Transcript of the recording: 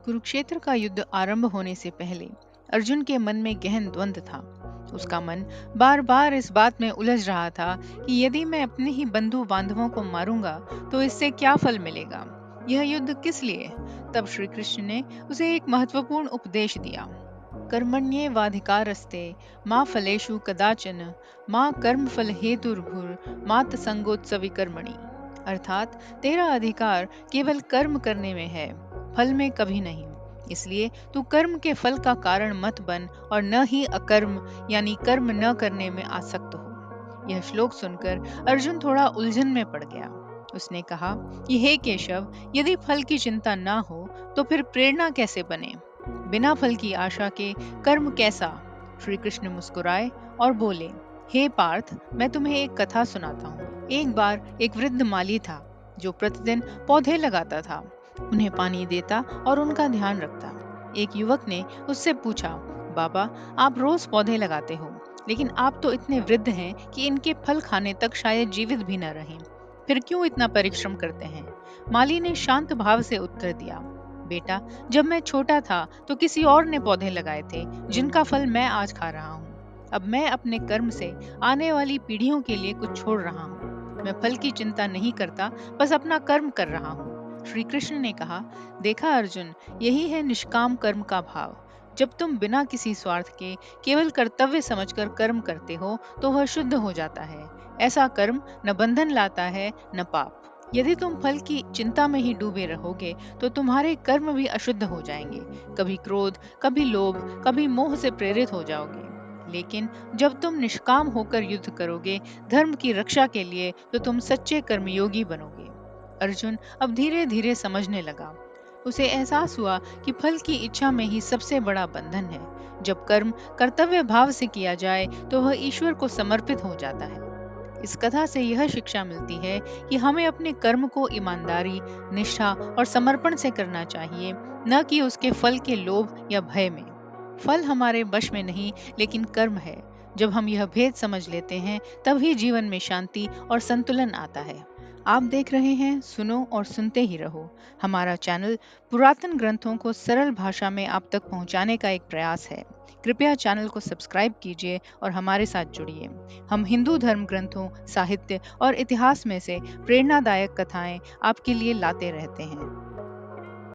कुरुक्षेत्र का युद्ध आरंभ होने से पहले अर्जुन के मन में गहन द्वंद था। उसका मन बार बार इस बात में उलझ रहा था कि यदि मैं अपने ही बंधु बांधवों को मारूंगा तो इससे क्या फल मिलेगा। यह युद्ध किस लिए। तब श्री कृष्ण ने उसे एक महत्वपूर्ण उपदेश दिया। कर्मण्येवाधिकारस्ते माँ फलेषु कदाचन माँ कर्म फल हेतुर्भुर मात संगोत्सवी कर्मणि। अर्थात तेरा अधिकार केवल कर्म करने में है, फल में कभी नहीं। इसलिए तू कर्म के फल का कारण मत बन और न ही अकर्म यानी कर्म न करने में आसक्त हो। यह श्लोक सुनकर अर्जुन थोड़ा उलझन में पड़ गया। उसने कहा कि हे केशव, यदि फल की चिंता न हो तो फिर प्रेरणा कैसे बने। बिना फल की आशा के कर्म कैसा। श्री कृष्ण मुस्कुराए और बोले, हे पार्थ, मैं तुम्हें एक कथा सुनाता हूँ। एक बार एक वृद्ध माली था जो प्रतिदिन पौधे लगाता था, उन्हें पानी देता और उनका ध्यान रखता। एक युवक ने उससे पूछा, बाबा, आप रोज पौधे लगाते हो, लेकिन आप तो इतने वृद्ध हैं कि इनके फल खाने तक शायद जीवित भी न रहें। फिर क्यों इतना परिश्रम करते हैं। माली ने शांत भाव से उत्तर दिया, बेटा, जब मैं छोटा था तो किसी और ने पौधे लगाए थे जिनका फल मैं आज खा रहा हूँ। अब मैं अपने कर्म से आने वाली पीढ़ियों के लिए कुछ छोड़ रहा हूँ। मैं फल की चिंता नहीं करता, बस अपना कर्म कर रहा हूँ। श्री कृष्ण ने कहा, देखा अर्जुन, यही है निष्काम कर्म का भाव। जब तुम बिना किसी स्वार्थ के केवल कर्तव्य समझकर कर्म करते हो तो वह शुद्ध हो जाता है। ऐसा कर्म न बंधन लाता है न पाप। यदि तुम फल की चिंता में ही डूबे रहोगे तो तुम्हारे कर्म भी अशुद्ध हो जाएंगे। कभी क्रोध, कभी लोभ, कभी मोह से प्रेरित हो जाओगे। लेकिन जब तुम निष्काम होकर युद्ध करोगे धर्म की रक्षा के लिए, तो तुम सच्चे कर्मयोगी बनोगे। अर्जुन अब धीरे धीरे समझने लगा। उसे एहसास हुआ कि फल की इच्छा में ही सबसे बड़ा बंधन है। जब कर्म कर्तव्य भाव से किया जाए तो वह ईश्वर को समर्पित हो जाता है। इस कथा से यह शिक्षा मिलती है कि हमें अपने कर्म को ईमानदारी, निष्ठा और समर्पण से करना चाहिए, न कि उसके फल के लोभ या भय में। फल हमारे वश में नहीं, लेकिन कर्म है। जब हम यह भेद समझ लेते हैं तभी जीवन में शांति और संतुलन आता है। आप देख रहे हैं सुनो और सुनते ही रहो। हमारा चैनल पुरातन ग्रंथों को सरल भाषा में आप तक पहुंचाने का एक प्रयास है। कृपया चैनल को सब्सक्राइब कीजिए और हमारे साथ जुड़िए। हम हिंदू धर्म ग्रंथों, साहित्य और इतिहास में से प्रेरणादायक कथाएं आपके लिए लाते रहते हैं।